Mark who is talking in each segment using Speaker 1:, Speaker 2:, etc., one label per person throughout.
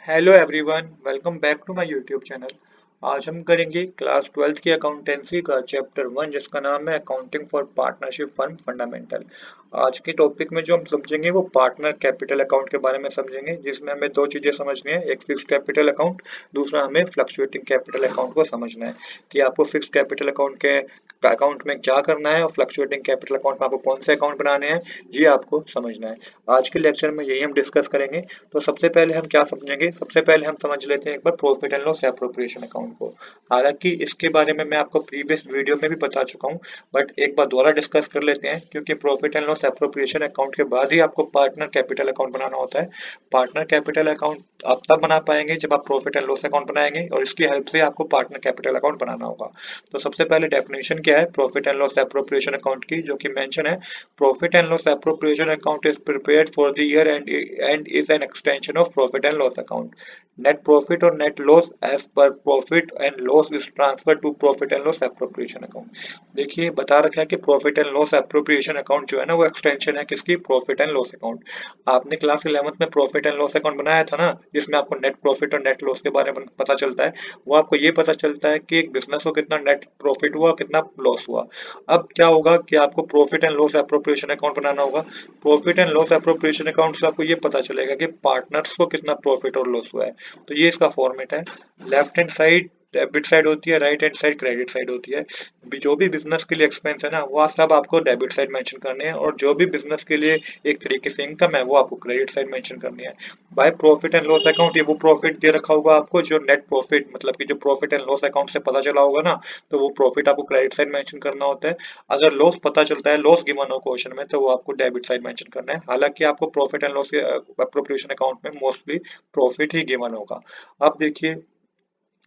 Speaker 1: Hello everyone, welcome back to my YouTube channel. आज हम करेंगे क्लास 12th की अकाउंटेंसी का चैप्टर 1 जिसका नाम है accounting for partnership firm fundamental. आज के टॉपिक में जो हम समझेंगे वो पार्टनर कैपिटल अकाउंट के बारे में समझेंगे, जिसमें हमें दो चीजें समझनी है, एक फिक्स्ड कैपिटल अकाउंट, दूसरा हमें फ्लक्चुएटिंग कैपिटल अकाउंट को समझना है कि आपको फिक्स्ड कैपिटल अकाउंट के अकाउंट में क्या करना है और फ्लक्चुएटिंग कैपिटल अकाउंट में आपको कौन से अकाउंट बनाने हैं, ये आपको समझना है। आज के लेक्चर में यही हम डिस्कस करेंगे। तो सबसे पहले हम क्या समझेंगे, सबसे पहले हम समझ लेते हैं एक बार profit and loss appropriation account को। हालांकि इसके बारे में मैं आपको प्रीवियस वीडियो में भी बता चुका हूं, बट एक बार दोबारा डिस्कस कर लेते हैं, क्योंकि profit and loss appropriation account के बाद ही आपको पार्टनर कैपिटल अकाउंट बनाना होता है। पार्टनर कैपिटल अकाउंट आप तब बना पाएंगे जब आप प्रॉफिट एंड लॉस अकाउंट बनाएंगे, और इसकी हेल्प से आपको पार्टनर कैपिटल अकाउंट बनाना होगा। तो सबसे पहले डेफिनेशन क्या है profit and loss appropriation account की, जो कि मेंशन है, profit and loss appropriation account is prepared for the year end is an extension of profit and loss account. Net profit और net loss as per profit and loss is transfer to profit and loss appropriation account. देखिए बता रखा है कि प्रॉफिट and loss appropriation अकाउंट जो है ना, वो एक्सटेंशन है किसकी, प्रॉफिट एंड लॉस अकाउंट। आपने क्लास 11th में प्रॉफिट एंड लॉस अकाउंट बनाया था ना, जिसमें आपको नेट प्रॉफिट और नेट लॉस के बारे में पता चलता है। वो आपको ये पता चलता है कि एक बिजनेस को कितना नेट प्रॉफिट हुआ, कितना लॉस हुआ। अब क्या होगा कि आपको profit and loss appropriation account बनाना होगा। Profit and loss appropriation account से आपको ये पता चलेगा कि पार्टनर्स को कितना प्रॉफिट और लॉस हुआ है। तो ये इसका फॉर्मेट है। Left hand side debit side होती है, right hand side credit side होती है। जो भी बिजनेस के लिए एक्सपेंस है ना, वो सब आपको डेबिट साइड मेंशन करने हैं, और जो भी बिजनेस के लिए एक तरीके से इनकम है वो आपको क्रेडिट साइड मेंशन करनी है। By profit and loss account ये वो प्रॉफिट दे रखा होगा आपको जो नेट प्रॉफिट, मतलब कि जो प्रॉफिट एंड लॉस अकाउंट से पता चला होगा ना, तो वो प्रॉफिट आपको क्रेडिट साइड मेंशन करना होता है। अगर लॉस पता चलता है, लॉस गिवन हो क्वेश्चन में, तो वो आपको डेबिट साइड मेंशन करना है। हालांकि आपको प्रॉफिट एंड लॉस के अप्रोप्रिएशन अकाउंट में मोस्टली प्रॉफिट ही गिवन होगा। अब देखिए,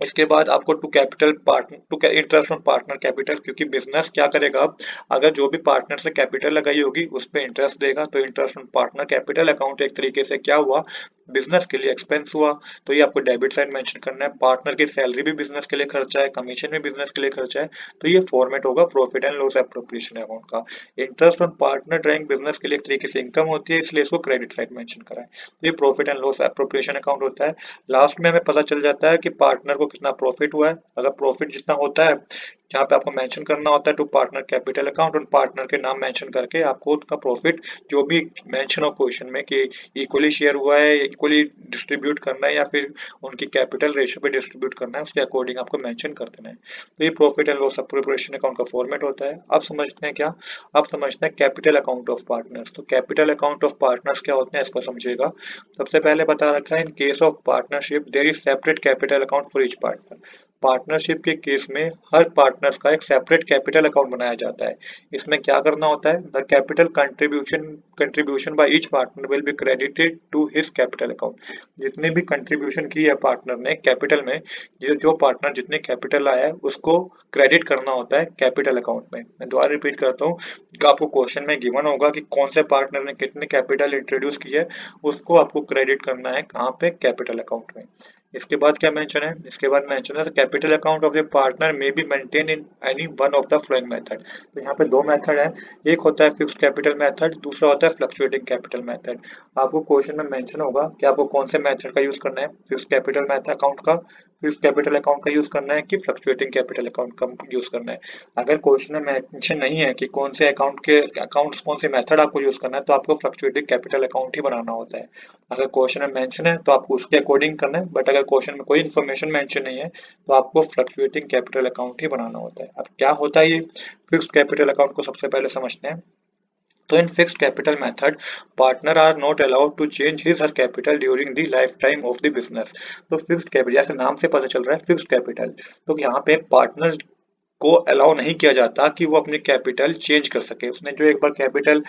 Speaker 1: इसके बाद आपको to capital partner to interest on partner capital, क्योंकि बिजनेस क्या करेगा, अब अगर जो भी पार्टनर से कैपिटल लगाई होगी उस पे इंटरेस्ट देगा, तो interest on partner capital account एक तरीके से क्या हुआ, बिजनेस के लिए एक्सपेंस हुआ। तो ये आपको डेबिट साइड मेंशन करना है। पार्टनर की सैलरी भी बिजनेस के लिए खर्चा है, कमीशन भी बिजनेस के लिए खर्चा है। तो ये फॉर्मेट होगा profit and loss appropriation account का। Interest on partner drawing business के लिए एक तरीके से इनकम होती है, इसलिए इसको क्रेडिट साइड मेंशन करा है। तो ये profit and loss appropriation account होता है। लास्ट में हमें पता चल जाता है कि पार्टनर को कितना प्रॉफिट हुआ है। अगर प्रॉफिट जितना होता है, जहाँ पे आपको मेंशन करना होता है टू पार्टनर कैपिटल अकाउंट, और पार्टनर के नाम मेंशन करके आपको उसका प्रॉफिट जो भी मेंशन हो क्वेश्चन में कि इक्वली शेयर हुआ है, इक्वली डिस्ट्रीब्यूट करना है, या फिर उनकी कैपिटल रेशियो पे डिस्ट्रीब्यूट करना है, उसके अकॉर्डिंग आपको मेंशन कर देना है। तो ये profit and loss appropriation account का फॉर्मेट होता है। अब समझते हैं क्या, अब समझते हैं कैपिटल अकाउंट ऑफ पार्टनर्स। तो कैपिटल अकाउंट ऑफ पार्टनर्स क्या होते हैं, इसको समझिएगा। सबसे पहले बता रखा है, in case of partnership there is separate capital account for each partner. Partnership के केस में हर पार्टनर्स का एक सेपरेट कैपिटल अकाउंट बनाया जाता है। इसमें क्या करना होता है, the capital contribution by each partner will be credited to his capital account. जितने भी कंट्रीब्यूशन की है पार्टनर ने कैपिटल में, जो पार्टनर जितने कैपिटल लाया है उसको क्रेडिट करना होता है कैपिटल अकाउंट में। मैं दोबारा रिपीट करता हूँ कि आपको क्वेश्चन में गिवन होगा कि कौन से पार्टनर ने कितने कैपिटल इंट्रोड्यूस किया है, उसको आपको क्रेडिट करना है कहाँ पे, कैपिटल अकाउंट में। इसके बाद क्या मेंशन है, इसके बाद मेंशन है capital account of the partner may be maintain in any one of the flowing method. तो यहाँ पे दो मेथड है, एक होता है फिक्स्ड कैपिटल मेथड, दूसरा होता है फ्लक्चुएटिंग कैपिटल मेथड। आपको क्वेश्चन में मेंशन होगा कि आपको कौन से मेथड का यूज करना है, फिक्स्ड कैपिटल मेथड अकाउंट का, फिक्स्ड कैपिटल अकाउंट का यूज करना है कि फ्लक्चुएटिंग कैपिटल अकाउंट का यूज करना है। अगर क्वेश्चन में मेंशन नहीं है कि कौन से अकाउंट्स कौन से मेथड आपको यूज करना है, तो आपको फ्लक्चुएटिंग कैपिटल अकाउंट ही बनाना होता है। अगर क्वेश्चन में मेंशन है तो आपको उसके अकॉर्डिंग करना है, बट अगर क्वेश्चन में कोई इन्फॉर्मेशन मेंशन नहीं है तो आपको फ्लक्चुएटिंग कैपिटल अकाउंट ही बनाना होता है। अब क्या होता है ये फिक्स्ड कैपिटल अकाउंट को सबसे पहले समझते हैं। तो in fixed capital method, partner are not allowed to change his or capital during the lifetime of the business। तो फिक्स्ड कैपिटल, जैसे नाम से पता चल रहा है फिक्स्ड कैपिटल, तो यहाँ पे पार्टनर को अलाउ नहीं किया जाता कि वो अपनी कैपिटल चेंज कर सके। उसने जो एक बार कैपिटल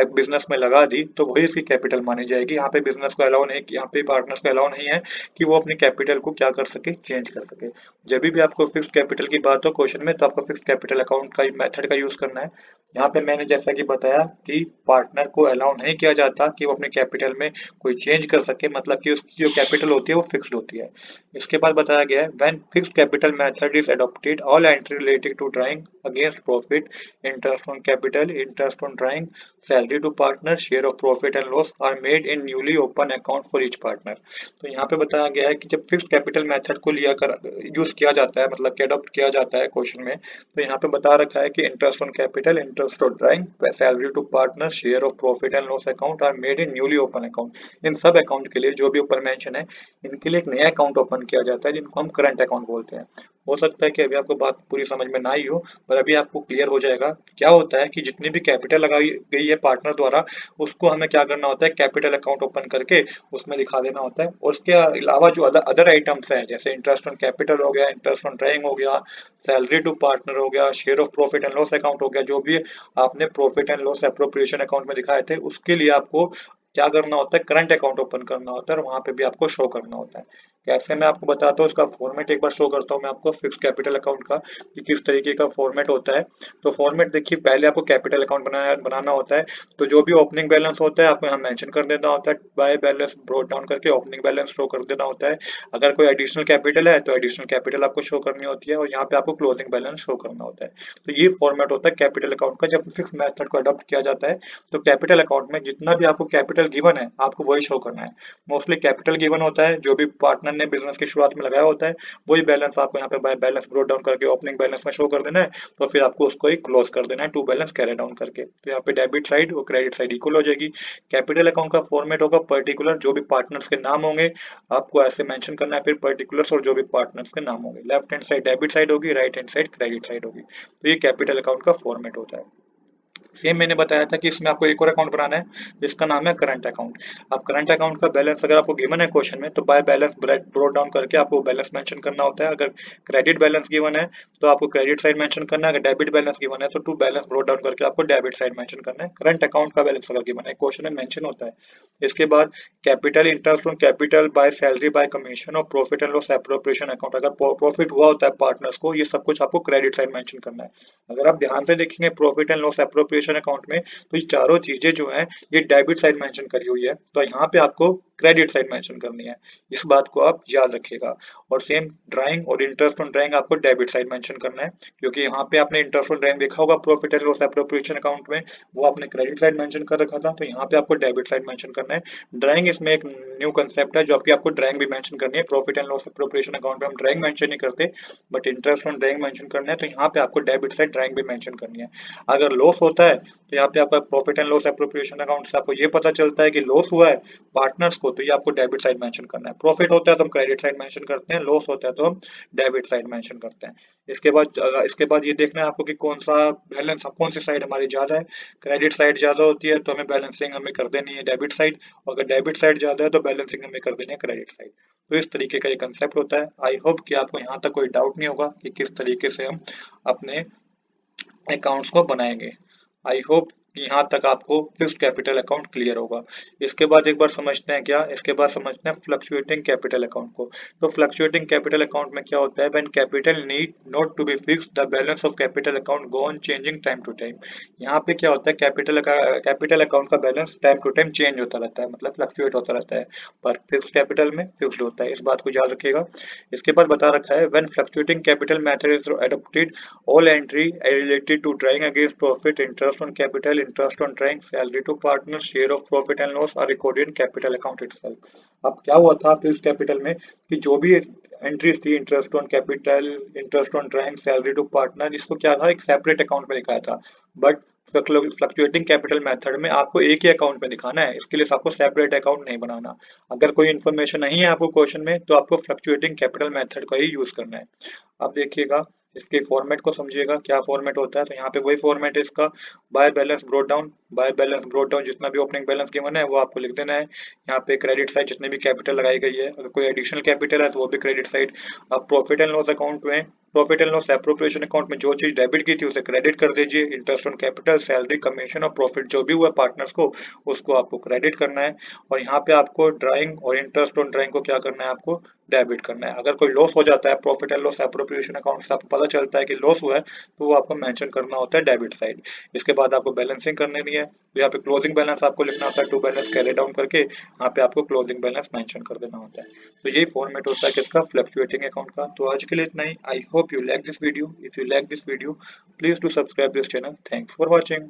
Speaker 1: बिजनेस में लगा दी तो वही उसकी कैपिटल मानी जाएगी। यहाँ पे बिजनेस को अलाउ नहीं, यहाँ पे पार्टनर्स को अलाउ नहीं है कि वो अपनी कैपिटल को क्या कर सके, चेंज कर सके। जब भी आपको फिक्स्ड कैपिटल की बात हो क्वेश्चन में, तो आपको फिक्स्ड कैपिटल अकाउंट का मेथड का यूज करना है। यहाँ पे मैंने जैसा कि बताया कि पार्टनर को अलाउ नहीं किया जाता कि वो अपने कैपिटल में कोई चेंज कर सके, मतलब कि उसकी जो कैपिटल होती है वो फिक्स्ड होती है। इसके बाद बताया गया है when fixed capital method is adopted all entry related to drawing against profit, interest on capital, interest on drawing, salary to partner, share of profit and loss are made in newly open account for each partner. तो यहाँ पे बताया गया है कि जब fixed capital method को लिया कर यूज किया जाता है, मतलब कि अडॉप्ट किया जाता है क्वेश्चन में, तो यहाँ पे बता रखा है कि interest on capital, interest on drawing, salary to partner, share of profit and loss account are made in newly open account. इन सब अकाउंट के लिए जो भी ऊपर मेंशन है, इनके लिए एक नया अकाउंट ओपन किया जाता है जिनको हम करंट अकाउंट बोलते हैं। हो सकता है कि अभी आपको बात पूरी समझ में ना आई हो, पर अभी आपको क्लियर हो जाएगा। क्या होता है कि जितनी भी कैपिटल लगाई गई है पार्टनर द्वारा, उसको हमें क्या करना होता है, कैपिटल अकाउंट ओपन करके उसमें दिखा देना होता है। और उसके अलावा जो अदर आइटम्स है, जैसे इंटरेस्ट ऑन कैपिटल हो गया, इंटरेस्ट ऑन ड्राइंग हो गया, सैलरी टू पार्टनर हो गया, share of profit and loss account हो गया, जो भी आपने profit and loss appropriation account में दिखाए थे, उसके लिए आपको क्या करना होता है, करंट अकाउंट ओपन करना होता है और वहां पे भी आपको शो करना होता है। कैसे, मैं आपको बताता हूँ, इसका फॉर्मेट एक बार शो करता हूँ मैं आपको फिक्स कैपिटल अकाउंट का कि किस तरीके का फॉर्मेट होता है। तो फॉर्मेट देखिए, पहले आपको कैपिटल अकाउंट बनाना होता है। तो जो भी ओपनिंग बैलेंस होता है आपको यहाँ मेंशन कर देना होता है, बाय बैलेंस ब्रोट डाउन करके ओपनिंग बैलेंस शो कर देना होता है। अगर कोई एडिशनल कैपिटल है तो एडिशनल कैपिटल आपको शो करनी होती है, और यहाँ पे आपको क्लोजिंग बैलेंस शो करना होता है। तो ये फॉर्मेट होता है कैपिटल अकाउंट का। जब फिक्स मेथड को अडॉप्ट किया जाता है तो कैपिटल अकाउंट में जितना भी आपको कैपिटल गिवन है आपको वही शो करना है। मोस्टली कैपिटल गिवन होता है, जो भी पार्टनर ने बिजनेस की शुरुआत में लगाया होता है, वही बैलेंस आपको यहाँ पे बाय बैलेंस ब्रोट डाउन करके ओपनिंग बैलेंस में शो कर देना है। तो फिर आपको उसको ही क्लोज कर देना है, टू बैलेंस कैरी डाउन करके। तो यहाँ पे डेबिट साइड और क्रेडिट साइड इक्वल हो जाएगी। कैपिटल अकाउंट का फॉर्मेट होगा पर्टिकुलर, जो भी पार्टनर्स के नाम होंगे आपको ऐसे मेंशन करना है, फिर पर्टिकुलर्स और जो भी पार्टनर्स के नाम होंगे। Left hand side debit side होगी, right hand side credit side होगी। तो ये कैपिटल अकाउंट का फॉर्मेट होता है। सेम मैंने बताया था कि इसमें आपको एक और अकाउंट बनाना है जिसका नाम है करंट अकाउंट। अब करंट अकाउंट का बैलेंस अगर आपको गिवन है क्वेश्चन में, तो बाय बैलेंस ब्रोट डाउन करके आपको बैलेंस मेंशन करना होता है। अगर क्रेडिट बैलेंस गिवन है तो आपको क्रेडिट साइड मेंशन करना है, अगर डेबिट बैलेंस गिवन है तो टू बैलेंस ब्रोट डाउन करके आपको डेबिट साइड मेंशन करना है। करंट अकाउंट का बैलेंस अगर गिवन है क्वेश्चन में मेंशन होता है। इसके बाद capital, interest on capital, by salary, by commission और profit and loss appropriation account, अगर प्रॉफिट हुआ होता है पार्टनर्स को, ये सब कुछ आपको क्रेडिट साइड मेंशन करना है। अगर आप ध्यान से देखेंगे profit and loss appropriation account में, तो ये चारों चीजें जो है ये डेबिट साइड मेंशन करी हुई है, तो यहाँ पे आपको क्रेडिट साइड मेंशन करनी है। इस बात को आप याद रखिएगा। और सेम ड्राइंग और इंटरेस्ट ऑन ड्राइंग आपको डेबिट साइड मेंशन करना है, क्योंकि यहाँ पे आपने इंटरेस्ट ऑन ड्राइंग देखा होगा profit and loss appropriation account में, वो आपने क्रेडिट साइड मेंशन कर रखा था, तो यहाँ पे आपको डेबिट साइड मेंशन करना है। ड्राइंग इसमें एक न्यू कंसेप्ट है, जो आपको ड्राइंग भी मेंशन करनी है। Profit and loss appropriation account में हम ड्राइंग मेंशन नहीं करते, but interest on drawing mention करना है, तो यहाँ पे आपको डेबिट साइड ड्राइंग भी मेंशन करनी है। अगर लॉस होता है तो यहाँ पे आपका profit and loss appropriation account से आपको ये पता चलता है कि लॉस हुआ है पार्टनर्स को, तो ये आपको डेबिट साइड मेंशन करना है। प्रॉफिट होता है तो हम क्रेडिट साइड मेंशन करते हैं, लॉस होता है तो हम डेबिट साइड मेंशन करते हैं। इसके बाद ये देखना है आपको कि कौन सा बैलेंस, कौन सी साइड हमारी ज्यादा है। क्रेडिट साइड ज्यादा होती है तो हमें बैलेंसिंग हमें कर देनी है डेबिट साइड, और अगर डेबिट साइड ज्यादा है तो बैलेंसिंग हमें कर देनी है क्रेडिट साइड। तो इस तरीके का ये कंसेप्ट होता है। आई होप कि आपको यहाँ तक कोई डाउट नहीं होगा कि किस तरीके से हम अपने अकाउंट्स को बनाएंगे। आई होप कि यहाँ तक आपको फिक्स्ड कैपिटल अकाउंट क्लियर होगा। इसके बाद एक बार समझते हैं क्या, इसके बाद समझते हैं फ्लक्चुएटिंग कैपिटल अकाउंट को। तो फ्लक्चुएटिंग कैपिटल अकाउंट में क्या होता है, when capital need not to be fixed the balance of capital account go on changing time to time. यहाँ पे क्या होता है, कैपिटल अकाउंट का balance time to time change होता रहता है, मतलब फ्लक्चुएट होता रहता है, पर फिक्स्ड कैपिटल में फिक्स्ड होता है। इस बात को याद रखिएगा। इसके बाद बता रखा है when fluctuating capital method is adopted all entry related to drawing against profit, interest on capital, interest on drawing, salary to partners, share of profit and loss are recorded in capital account itself। अब क्या हुआ था फिर capital में कि जो भी entries थी, interest on capital, interest on drawing, salary to partner, इसको क्या था, एक सेपरेट अकाउंट में दिखाया था। बट फ्लक्चुएटिंग कैपिटल मेथड में आपको एक ही अकाउंट में दिखाना है, इसके लिए आपको सेपरेट अकाउंट नहीं बनाना। अगर कोई इन्फॉर्मेशन नहीं है आपको क्वेश्चन में, तो आपको फ्लक्चुएटिंग कैपिटल मेथड का ही यूज करना है। अब देखिएगा, इसके फॉर्मेट को समझिएगा क्या फॉर्मेट होता है। तो यहाँ पे वही फॉर्मेट है इसका, by balance brought down. By balance brought down जितना भी ओपनिंग बैलेंस गिवन है वो आपको लिख देना है। यहाँ पे क्रेडिट साइड जितने भी कैपिटल लगाई गई है, अगर कोई एडिशनल कैपिटल है तो वो भी क्रेडिट साइड। अब प्रॉफिट एंड लॉस अकाउंट में, profit and loss appropriation account में जो चीज डेबिट की थी उसे क्रेडिट कर दीजिए। Interest on capital, salary, commission और प्रॉफिट जो भी हुआ पार्टनर्स को, उसको आपको क्रेडिट करना है। और यहाँ पे आपको ड्राइंग और इंटरेस्ट ऑन ड्राइंग को क्या करना है, आपको डेबिट करना है। अगर कोई लॉस हो जाता है, profit and loss appropriation account से आपको पता चलता है कि लॉस हुआ है, तो वो आपको मेंशन करना होता है डेबिट साइड। इसके बाद आपको बैलेंसिंग करनी है, तो यहाँ पे क्लोजिंग बैलेंस आपको लिखना होता है, टू बैलेंस कैरी डाउन करके यहाँ पे आपको क्लोजिंग बैलेंस मेंशन कर देना होता है। तो यही फॉर्मेट होता है किसका, फ्लक्चुएटिंग अकाउंट का। तो आज के लिए इतना ही। I hope you like this video. If you like this video, please do subscribe this channel. Thanks for watching.